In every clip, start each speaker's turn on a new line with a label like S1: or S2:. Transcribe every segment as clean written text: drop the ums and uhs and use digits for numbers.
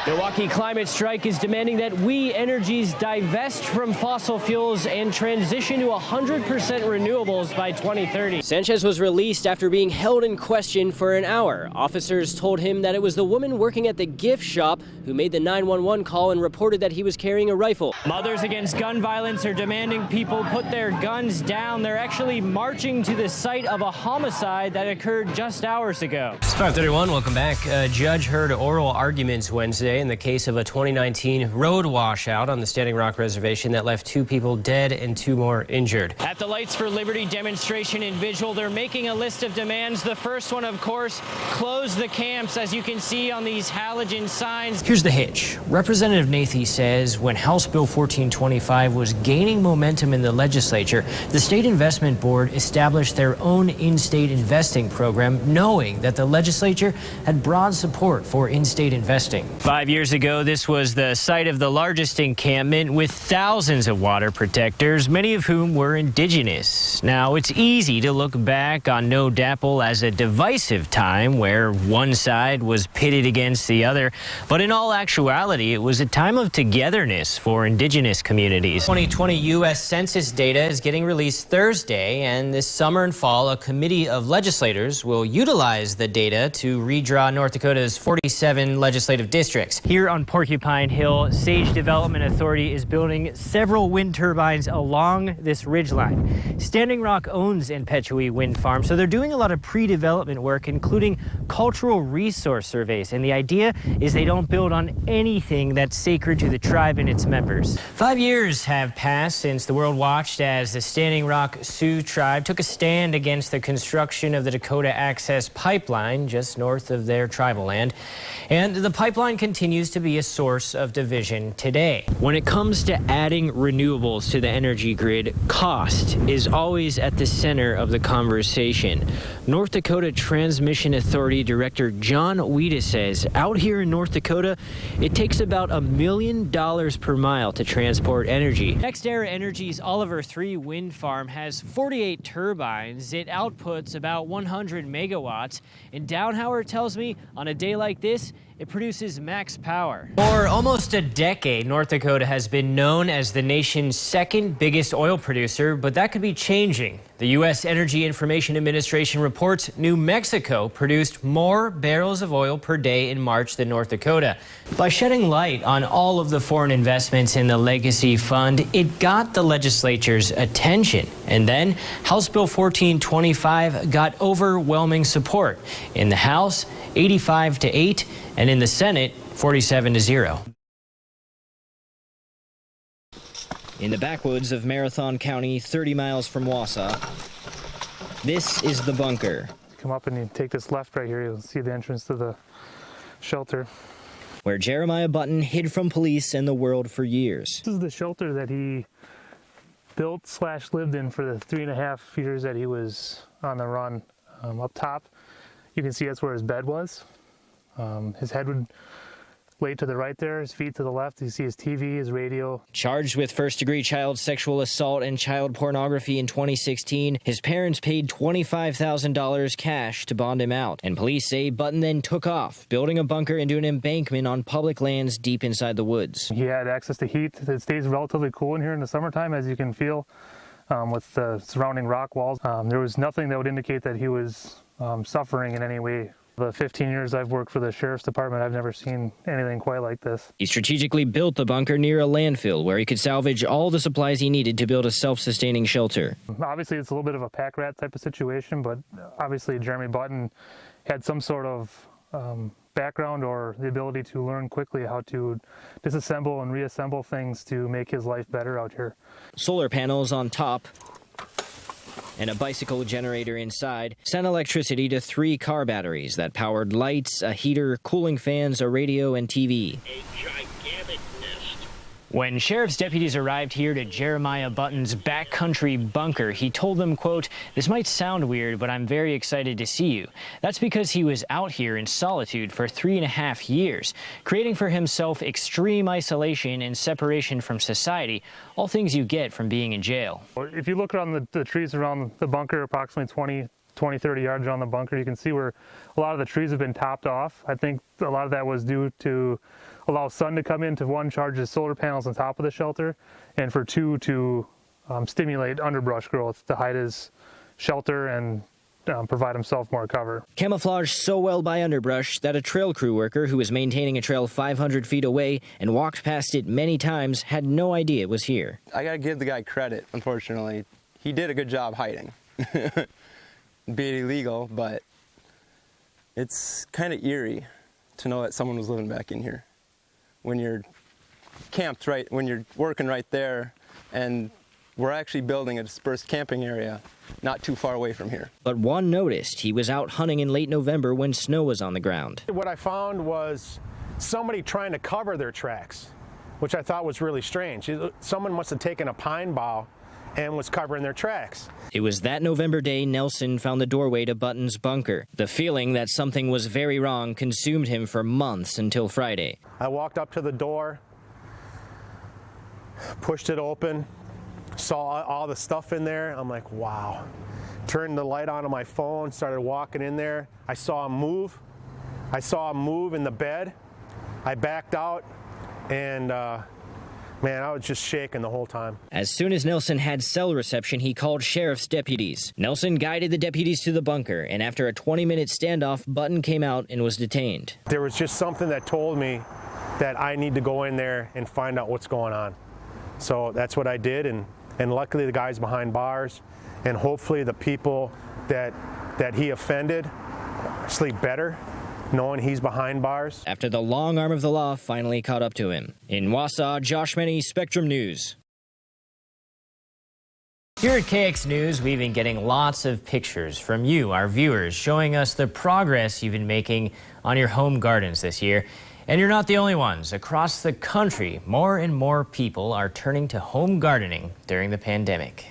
S1: Milwaukee Climate Strike is demanding that We Energies divest from fossil fuels and transition to 100% renewables by 2030. Sanchez was released after being held in question for an hour. Officers told him that it was the woman working at the gift shop who made the 911 call and reported that he was carrying a rifle. Mothers Against Gun Violence are demanding people put their guns down. They're actually marching to the site of a homicide that occurred just hours ago. It's 5:31. Welcome back. A judge heard oral arguments Wednesday in the case of a 2019 road washout on the Standing Rock Reservation that left 2 people dead and 2 more injured. At the Lights for Liberty demonstration in Vigil, they're making a list of demands. The first one, of course, close the camps, as you can see on these halogen signs. Here's the hitch. Representative Nathy says when House Bill 1425 was gaining momentum in the legislature, the State Investment Board established their own in-state investing program, knowing that the legislature had broad support for in-state investing. 5 years ago, this was the site of the largest encampment with thousands of water protectors, many of whom were indigenous. Now, it's easy to look back on No Dapple as a divisive time where one side was pitted against the other, but in all actuality, it was a time of togetherness for indigenous communities. 2020 U.S. Census data is getting released Thursday, and this summer and fall, a committee of legislators will utilize the data to redraw North Dakota's 47 legislative districts. Here on Porcupine Hill, Sage Development Authority is building several wind turbines along this ridgeline. Standing Rock owns Enpetui Wind Farm, so they're doing a lot of pre-development work, including cultural resource surveys. And the idea is they don't build on anything that's sacred to the tribe and its members. 5 years have passed since the world watched as the Standing Rock Sioux tribe took a stand against the construction of the Dakota Access Pipeline just north of their tribal land. And the pipeline continues to be a source of division today. When it comes to adding renewables to the energy grid, cost is always at the center of the conversation. North Dakota Transmission Authority Director John Weida says out here in North Dakota, it takes about $1 million per mile to transport energy. NextEra Energy's Oliver 3 wind farm has 48 turbines. It outputs about 100 megawatts. And Downhauer tells me on a day like this, it produces max power. For almost a decade, North Dakota has been known as the nation's second biggest oil producer, but that could be changing. The U.S. Energy Information Administration reports New Mexico produced more barrels of oil per day in March than North Dakota. By shedding light on all of the foreign investments in the Legacy Fund, it got the legislature's attention. And then House Bill 1425 got overwhelming support. In the House, 85-8, and in the Senate, 47-0. In the backwoods of Marathon County, 30 miles from Wausau, this is the bunker.
S2: Come up and you take this left right here, you'll see the entrance to the shelter.
S1: Where Jeremiah Button hid from police and the world for years.
S2: This is the shelter that he built/lived in for the 3.5 years that he was on the run. Up top, you can see that's where his bed was. His head would lay to the right there, his feet to the left. You see his TV, his radio.
S1: Charged with first-degree child sexual assault and child pornography in 2016, his parents paid $25,000 cash to bond him out. And police say Button then took off, building a bunker into an embankment on public lands deep inside the woods.
S2: He had access to heat. It stays relatively cool in here in the summertime, as you can feel, with the surrounding rock walls. There was nothing that would indicate that he was suffering in any way. The 15 years I've worked for the Sheriff's Department, I've never seen anything quite like this.
S1: He strategically built the bunker near a landfill where he could salvage all the supplies he needed to build a self-sustaining shelter.
S2: Obviously, it's a little bit of a pack rat type of situation, but obviously Jeremy Button had some sort of background or the ability to learn quickly how to disassemble and reassemble things to make his life better out here.
S1: Solar panels on top and a bicycle generator inside sent electricity to 3 car batteries that powered lights, a heater, cooling fans, a radio, and TV. A gigantic nest. When sheriff's deputies arrived here to Jeremiah Button's backcountry bunker, he told them, quote, "This might sound weird, but I'm very excited to see you." That's because he was out here in solitude for 3.5 years, creating for himself extreme isolation and separation from society, all things you get from being in jail.
S2: If you look around the trees around the bunker, approximately 20-30 yards around the bunker, you can see where a lot of the trees have been topped off. I think a lot of that was due to allow sun to come in to, one, charge the solar panels on top of the shelter, and for two, to stimulate underbrush growth to hide his shelter and provide himself more cover.
S1: Camouflaged so well by underbrush that a trail crew worker who was maintaining a trail 500 feet away and walked past it many times had no idea it was here.
S3: I gotta give the guy credit, unfortunately. He did a good job hiding. Be it illegal, but it's kind of eerie to know that someone was living back in here. When you're camped right, when you're working right there, and we're actually building a dispersed camping area not too far away from here.
S1: But one noticed he was out hunting in late November when snow was on the ground.
S4: What I found was somebody trying to cover their tracks, which I thought was really strange. Someone must have taken a pine bough and was covering their tracks.
S1: It was that November day Nelson found the doorway to Button's bunker. The feeling that something was very wrong consumed him for months until Friday.
S4: I walked up to the door, pushed it open, saw all the stuff in there. I'm like, wow. Turned the light on my phone, started walking in there. I saw him move. I saw him move in the bed. I backed out, and man, I was just shaking the whole time.
S1: As soon as Nelson had cell reception, he called sheriff's deputies. Nelson guided the deputies to the bunker, and after a 20-minute standoff, Button came out and was detained.
S4: There was just something that told me that I need to go in there and find out what's going on. So that's what I did, and luckily the guy's behind bars, and hopefully the people that he offended sleep better knowing he's behind bars.
S1: After the long arm of the law finally caught up to him. In Wausau, Josh Meny, Spectrum News. Here at KX News, we've been getting lots of pictures from you, our viewers, showing us the progress you've been making on your home gardens this year. And you're not the only ones. Across the country, more and more people are turning to home gardening during the pandemic.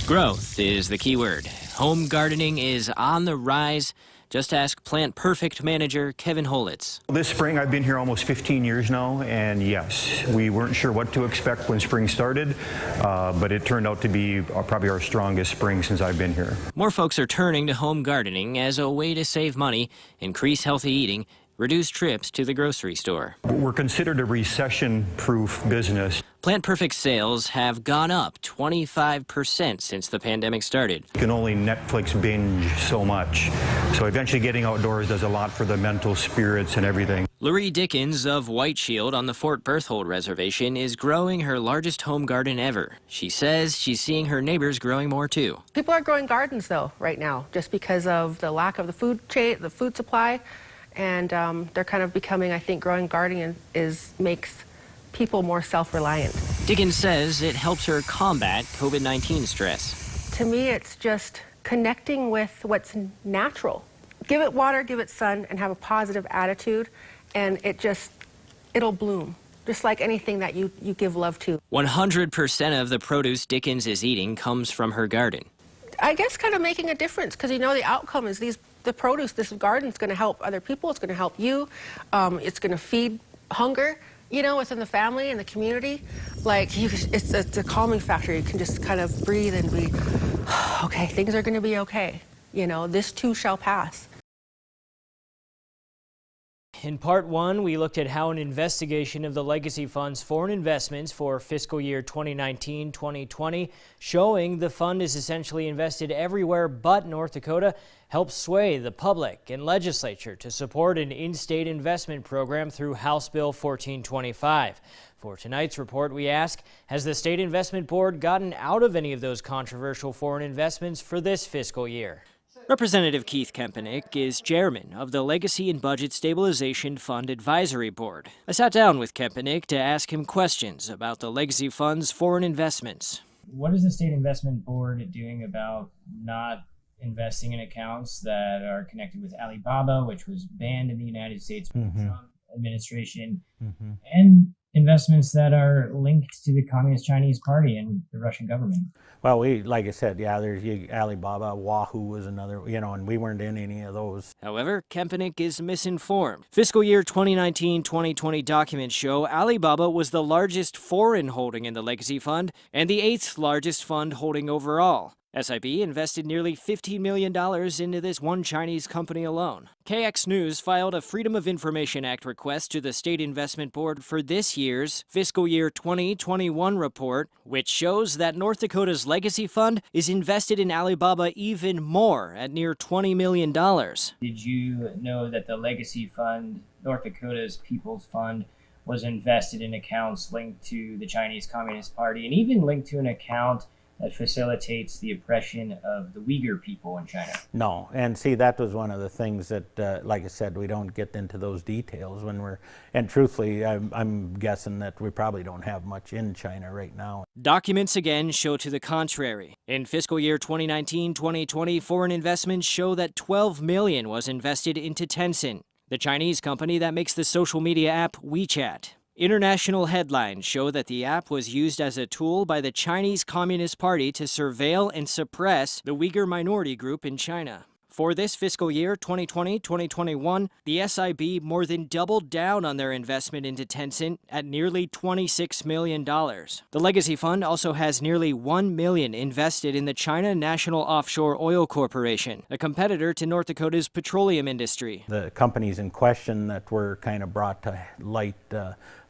S1: Growth is the key word. Home gardening is on the rise. Just ask Plant Perfect manager Kevin Holitz.
S5: This spring, I've been here almost 15 years now, and yes, we weren't sure what to expect when spring started, but it turned out to be probably our strongest spring since I've been here.
S1: More folks are turning to home gardening as a way to save money, increase healthy eating, reduce trips to the grocery store.
S5: We're considered a recession-proof business.
S1: Plant Perfect sales have gone up 25% since the pandemic started.
S5: You can only Netflix binge so much, so eventually getting outdoors does a lot for the mental spirits and everything.
S1: Loree Dickens of White Shield on the Fort Berthold Reservation is growing her largest home garden ever. She says she's seeing her neighbors growing more too.
S6: People are growing gardens though right now just because of the lack of the food supply, and they're kind of becoming, I think, growing gardening makes people more self-reliant.
S1: Dickens says it helps her combat COVID-19 stress.
S6: To me, it's just connecting with what's natural. Give it water, give it sun, and have a positive attitude, and it'll bloom, just like anything that you give love to.
S1: 100% of the produce Dickens is eating comes from her garden.
S6: I guess kind of making a difference, because you know the outcome is the produce, this garden's going to help other people, it's going to help you, it's going to feed hunger, you know, within the family and the community. Like, it's a calming factor. You can just kind of breathe and be, okay, things are going to be okay. You know, this too shall pass.
S1: In part one, we looked at how an investigation of the Legacy Fund's foreign investments for fiscal year 2019-2020, showing the fund is essentially invested everywhere but North Dakota, helps sway the public and legislature to support an in-state investment program through House Bill 1425. For tonight's report, we ask, has the State Investment Board gotten out of any of those controversial foreign investments for this fiscal year? Representative Keith Kempenick is chairman of the Legacy and Budget Stabilization Fund Advisory Board. I sat down with Kempenick to ask him questions about the Legacy Fund's foreign investments.
S7: What is the State Investment Board doing about not investing in accounts that are connected with Alibaba, which was banned in the United States by the Trump administration, and investments that are linked to the Communist Chinese Party and the Russian government?
S8: Well, like I said, yeah, there's Alibaba, Wahoo was another, and we weren't in any of those.
S1: However, Kempenick is misinformed. Fiscal year 2019-2020 documents show Alibaba was the largest foreign holding in the Legacy Fund and the 8th largest fund holding overall. SIB invested nearly $15 million into this one Chinese company alone. KX News filed a Freedom of Information Act request to the State Investment Board for this year's fiscal year 2021 report, which shows that North Dakota's legacy fund is invested in Alibaba even more at near $20 million.
S7: Did you know that the legacy fund, North Dakota's People's Fund, was invested in accounts linked to the Chinese Communist Party and even linked to an account that facilitates the oppression of the Uyghur people in China?
S8: No, and see, that was one of the things that, like I said, we don't get into those details when we're, and truthfully, I'm guessing that we probably don't have much in China right now.
S1: Documents again show to the contrary. In fiscal year 2019-2020, foreign investments show that $12 million was invested into Tencent, the Chinese company that makes the social media app WeChat. International headlines show that the app was used as a tool by the Chinese Communist Party to surveil and suppress the Uyghur minority group in China. For this fiscal year, 2020-2021, the SIB more than doubled down on their investment into Tencent at nearly $26 million. The Legacy Fund also has nearly $1 million invested in the China National Offshore Oil Corporation, a competitor to North Dakota's petroleum industry.
S8: The companies in question that were kind of brought to light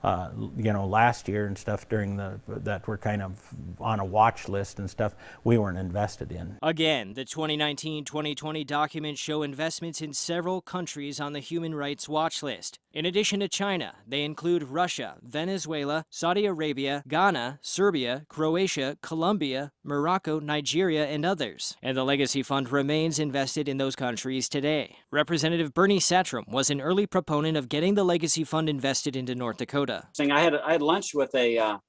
S8: last year and stuff that were kind of on a watch list and stuff, we weren't invested in.
S1: Again, the 2019-2020 documents show investments in several countries on the human rights watch list. In addition to China, they include Russia, Venezuela, Saudi Arabia, Ghana, Serbia, Croatia, Colombia, Morocco, Nigeria, and others. And the Legacy Fund remains invested in those countries today. Representative Bernie Satrom was an early proponent of getting the Legacy Fund invested into North Dakota.
S9: I had lunch with the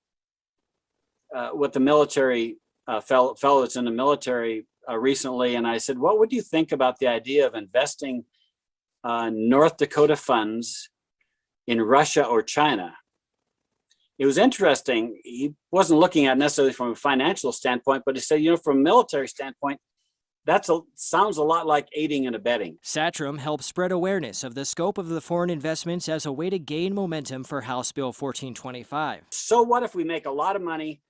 S9: military fellow that's in the military recently, and I said, "What would you think about the idea of investing North Dakota funds in Russia or China?" It was interesting. He wasn't looking at it necessarily from a financial standpoint, but he said, from a military standpoint, sounds a lot like aiding and abetting.
S1: Satrom helped spread awareness of the scope of the foreign investments as a way to gain momentum for House Bill 1425.
S9: So what if we make a lot of money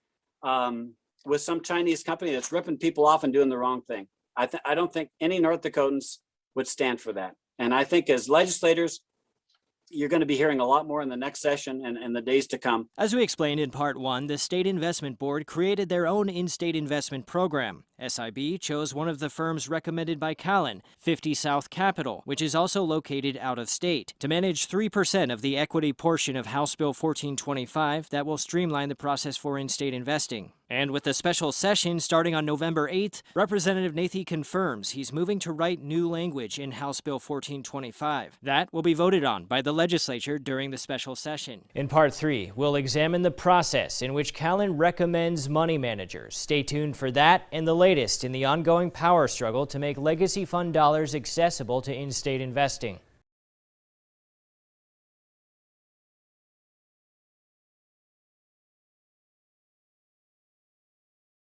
S9: with some Chinese company that's ripping people off and doing the wrong thing? I don't think any North Dakotans would stand for that. And I think as legislators, you're going to be hearing a lot more in the next session and the days to come.
S1: As we explained in Part 1, the State Investment Board created their own in-state investment program. SIB chose one of the firms recommended by Callan, 50 South Capital, which is also located out of state, to manage 3% of the equity portion of House Bill 1425 that will streamline the process for in-state investing. And with the special session starting on November 8th, Representative Nathy confirms he's moving to write new language in House Bill 1425. That will be voted on by the legislature during the special session. In Part 3, we'll examine the process in which Callan recommends money managers. Stay tuned for that and the latest in the ongoing power struggle to make legacy fund dollars accessible to in-state investing.